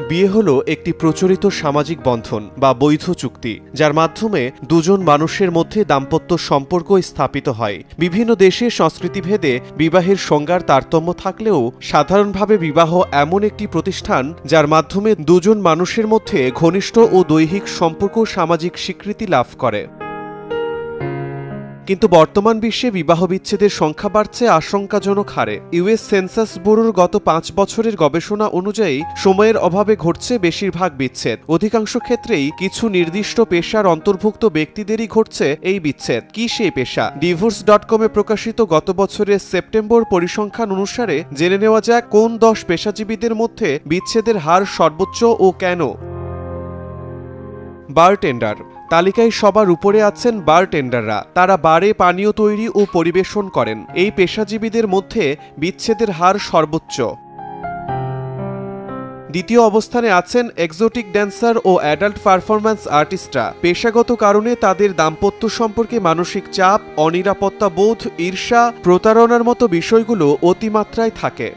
বিয়ে হলো একটি প্রচলিত সামাজিক বন্ধন বা বৈধ চুক্তি, যার মাধ্যমে দুজন মানুষের মধ্যে দাম্পত্য সম্পর্ক স্থাপিত হয়। বিভিন্ন দেশে সংস্কৃতিভেদে বিবাহের সংজ্ঞার তারতম্য থাকলেও সাধারণভাবে বিবাহ এমন একটি প্রতিষ্ঠান যার মাধ্যমে দুজন মানুষের মধ্যে ঘনিষ্ঠ ও দৈহিক সম্পর্ক সামাজিক স্বীকৃতি লাভ করে। কিন্তু বর্তমান বিশ্বে বিবাহ বিচ্ছেদের সংখ্যা বাড়ছে আশঙ্কাজনক হারে। ইউএস সেন্সাস ব্যুরোর গত 5 বছরের গবেষণা অনুযায়ী সময়ের অভাবে ঘটছে বেশিরভাগ বিচ্ছেদ। অধিকাংশ ক্ষেত্রেই কিছু নির্দিষ্ট পেশার অন্তর্ভুক্ত ব্যক্তিদেরই ঘটছে এই বিচ্ছেদ। কি সেই পেশা? divorce.com এ প্রকাশিত গত বছরের সেপ্টেম্বর পরিসংখ্যান অনুসারে জেনে নেওয়া যাক কোন 10 পেশাজীবীদের মধ্যে বিচ্ছেদের হার সর্বোচ্চ ও কেন। বারটেন্ডার। তালিকায় সবার উপরে আছেন বারটেন্ডাররা। তারা বারে পানীয় তৈরি ও পরিবেশন করেন। এই পেশাজীবীদের মধ্যে বিচ্ছেদের হার সর্বোচ্চ। দ্বিতীয় অবস্থানে আছেন এক্সোটিক ড্যান্সার ও অ্যাডাল্ট পারফরম্যান্স আর্টিস্টরা। পেশাগত কারণে তাদের দাম্পত্য সম্পর্কে মানসিক চাপ, অনিরাপত্তা বোধ, ঈর্ষা, প্রতারণার মতো বিষয়গুলো অতিমাত্রায় থাকে।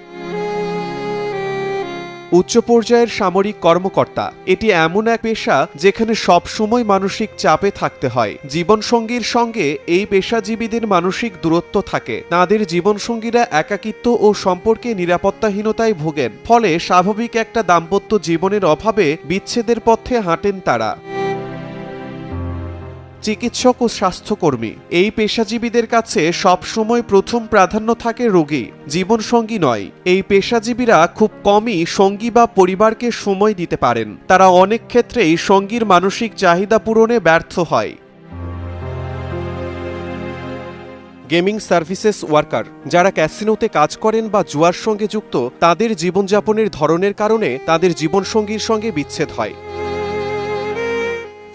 উচ্চ পর্যায়ের সামরিক কর্মকর্তা। এটি এমন এক পেশা যেখানে সব সময় মানসিক চাপে থাকতে হয়। জীবনসঙ্গীর সঙ্গে এই পেশাজীবীদের মানসিক দূরত্ব থাকে। তাদের জীবনসঙ্গীরা একাকিত্ব ও সম্পর্কে নিরাপত্তাহীনতায় ভোগেন। ফলে স্বাভাবিক একটা দাম্পত্য জীবনের অভাবে বিচ্ছেদের পথে হাঁটেন তারা। চিকিৎসক ও স্বাস্থ্যকর্মী। এই পেশাজীবীদের কাছে সবসময় প্রথম প্রাধান্য থাকে রোগী, জীবনসঙ্গী নয়। এই পেশাজীবীরা খুব কমই সঙ্গী বা পরিবারকে সময় দিতে পারেন। তারা অনেক ক্ষেত্রেই সঙ্গীর মানসিক চাহিদা পূরণে ব্যর্থ হয়। Gaming services worker. যারা ক্যাসিনোতে কাজ করেন বা জুয়ার সঙ্গে যুক্ত, তাদের জীবনযাপনের ধরনের কারণে তাদের জীবনসঙ্গীর সঙ্গে বিচ্ছেদ হয়।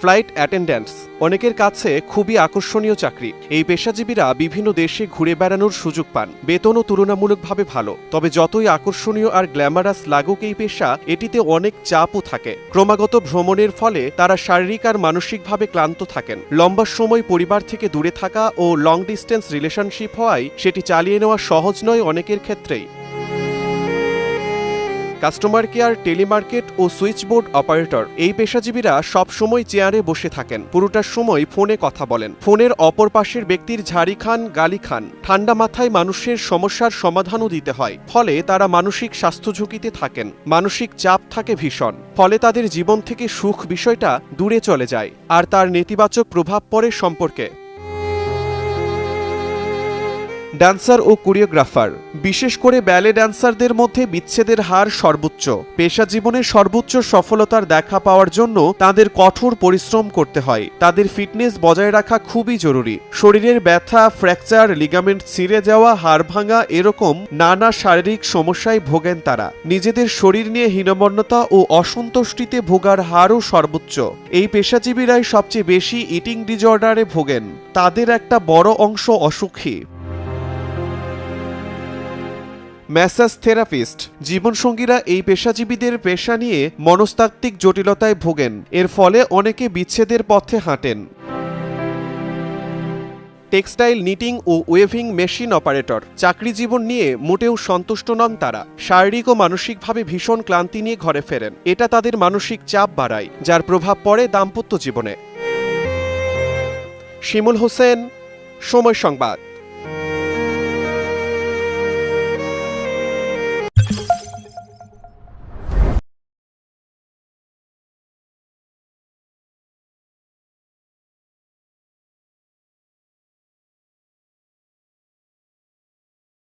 ফ্লাইট অ্যাটেন্ড্যান্টস। অনেকের কাছে খুবই আকর্ষণীয় চাকরি। এই পেশাজীবীরা বিভিন্ন দেশে ঘুরে বেড়ানোর সুযোগ পান। বেতনও তুলনামূলকভাবে ভালো। তবে যতই আকর্ষণীয় আর গ্ল্যামারাস লাগুক এই পেশা, এটিতে অনেক চাপও থাকে। ক্রমাগত ভ্রমণের ফলে তারা শারীরিক আর মানসিকভাবে ক্লান্ত থাকেন। লম্বা সময় পরিবার থেকে দূরে থাকা ও লং ডিস্টেন্স রিলেশনশিপ হওয়ায় সেটি চালিয়ে নেওয়া সহজ নয় অনেকের ক্ষেত্রেই। কাস্টমার কেয়ার, টেলিমার্কেট ও সুইচবোর্ড অপারেটর। এই পেশাজীবীরা সব সময় চেয়ারে বসে থাকেন। পুরোটার সময় ফোনে কথা বলেন। ফোনের অপর পাশের ব্যক্তির ঝাড়ি খান, গালি খান। ঠান্ডা মাথায় মানুষের সমস্যার সমাধানও দিতে হয়। ফলে তারা মানসিক স্বাস্থ্য ঝুঁকিতে থাকেন। মানসিক চাপ থাকে ভীষণ। ফলে তাদের জীবন থেকে সুখ বিষয়টা দূরে চলে যায় আর তার নেতিবাচক প্রভাব পড়ে সম্পর্কে। ড্যান্সার ও কোরিওগ্রাফার। বিশেষ করে ব্যালে ড্যান্সারদের মধ্যে বিচ্ছেদের হার সর্বোচ্চ। পেশা জীবনের সর্বোচ্চ সফলতার দেখা পাওয়ার জন্য তাদের কঠোর পরিশ্রম করতে হয়। তাদের ফিটনেস বজায় রাখা খুবই জরুরি। শরীরের ব্যথা, ফ্র্যাকচার, লিগামেন্ট ছিঁড়ে যাওয়া, হাড় ভাঙা এরকম নানা শারীরিক সমস্যায় ভোগেন তারা। নিজেদের শরীর নিয়ে হীনমন্যতা ও অসন্তুষ্টিতে ভোগার হারও সর্বোচ্চ। এই পেশাজীবীরাই সবচেয়ে বেশি ইটিং ডিসঅর্ডারে ভোগেন। তাদের একটা বড় অংশ অসুখী। Massage therapist. জীবনসঙ্গীরা এই পেশাজীবীদের পেশা নিয়ে মনস্তাত্ত্বিক জটিলতায় ভোগেন। এর ফলে অনেকে বিচ্ছেদের পথে হাঁটেন। টেক্সটাইল, নিটিং ও ওয়েভিং মেশিন অপারেটর। চাকরি জীবন নিয়ে মোটেও সন্তুষ্ট নন তারা। শারীরিক ও মানসিকভাবে ভীষণ ক্লান্তি নিয়ে ঘরে ফেরেন। এটা তাদের মানসিক চাপ বাড়ায়, যার প্রভাব পড়ে দাম্পত্য জীবনে। শিমুল হোসেন, সময় সংবাদ।